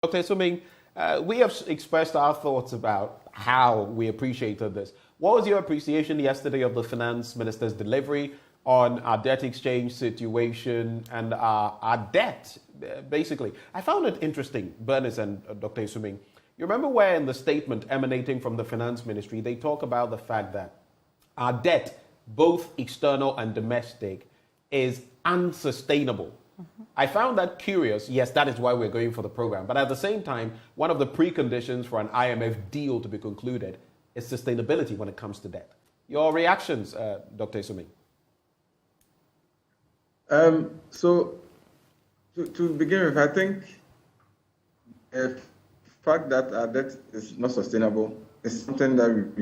Dr. Asuming, we have expressed our thoughts about how we appreciated this. What was your appreciation yesterday of the finance minister's delivery on our debt exchange situation and our debt, basically? I found it interesting, Bernice and Dr. Asuming. You remember where in the statement emanating from the finance ministry, they talk about the fact that our debt, both external and domestic, is unsustainable. I found that curious. Yes, that is why we're going for the program. But at the same time, one of the preconditions for an IMF deal to be concluded is sustainability when it comes to debt. Your reactions, Dr. Asuming? So, to begin with, I think the fact that our debt is not sustainable is something that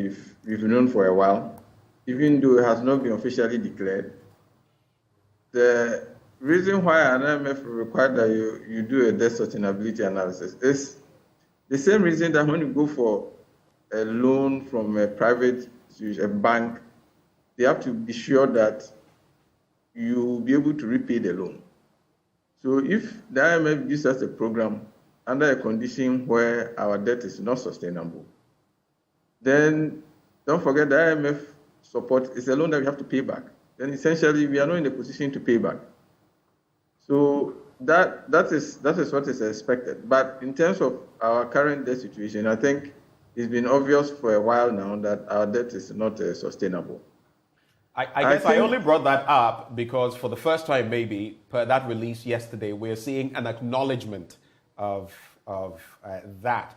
we've known for a while, even though it has not been officially declared. The reason why an IMF required that you do a debt sustainability analysis is the same reason that when you go for a loan from a private institution, a bank, they have to be sure that you will be able to repay the loan. So if the IMF gives us a program under a condition where our debt is not sustainable, then don't forget the IMF support is a loan that we have to pay back. Then essentially we are not in a position to pay back. So that is what is expected. But in terms of our current debt situation, I think it's been obvious for a while now that our debt is not sustainable. I guess I only brought that up because for the first time, maybe, per that release yesterday, we're seeing an acknowledgement of that.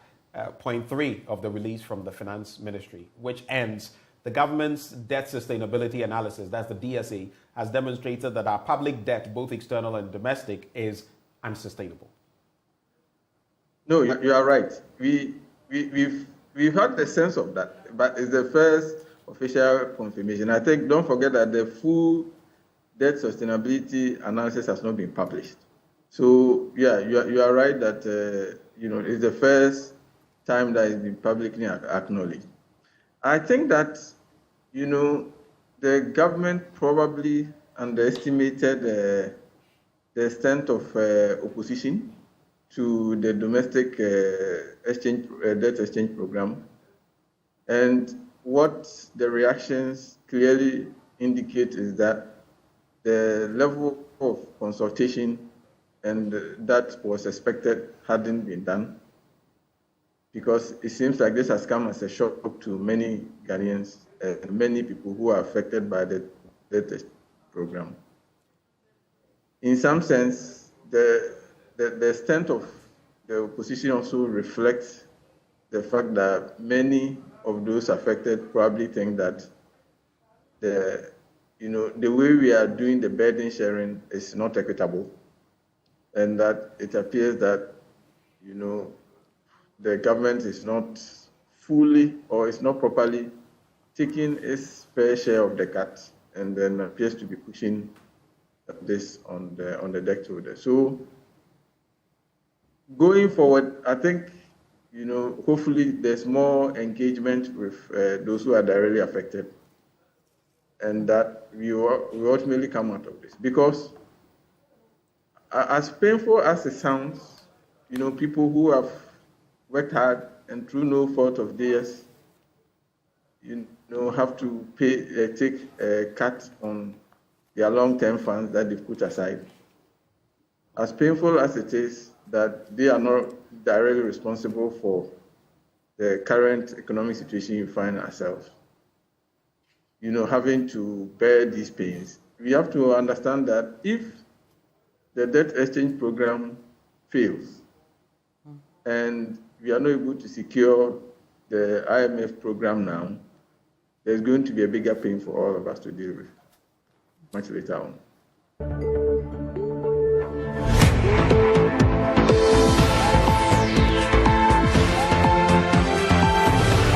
Point 3 of the release from the finance ministry, which ends: the government's debt sustainability analysis, that's the DSA, has demonstrated that our public debt, both external and domestic, is unsustainable. No, you are right. We've had the sense of that, but it's the first official confirmation. I think, don't forget that the full debt sustainability analysis has not been published. So, yeah, you are right that, it's the first time that it's been publicly acknowledged. I think that, the government probably underestimated the extent of opposition to the domestic debt exchange program. And what the reactions clearly indicate is that the level of consultation and that was expected hadn't been done, because it seems like this has come as a shock to many Ghanaians, many people who are affected by the debt program. In some sense, the extent of the opposition also reflects the fact that many of those affected probably think that the way we are doing the burden sharing is not equitable, and that it appears that the government is not fully or is not properly taking its fair share of the cut, and then appears to be pushing this on the debt holder. So going forward, I think hopefully there's more engagement with those who are directly affected, and that we ultimately come out of this. Because as painful as it sounds, people who have worked hard and through no fault of theirs, have to take a cut on their long-term funds that they've put aside. As painful as it is that they are not directly responsible for the current economic situation we find ourselves, having to bear these pains, we have to understand that if the debt exchange program fails and we are not able to secure the IMF program now, there's going to be a bigger pain for all of us to deal with much later on.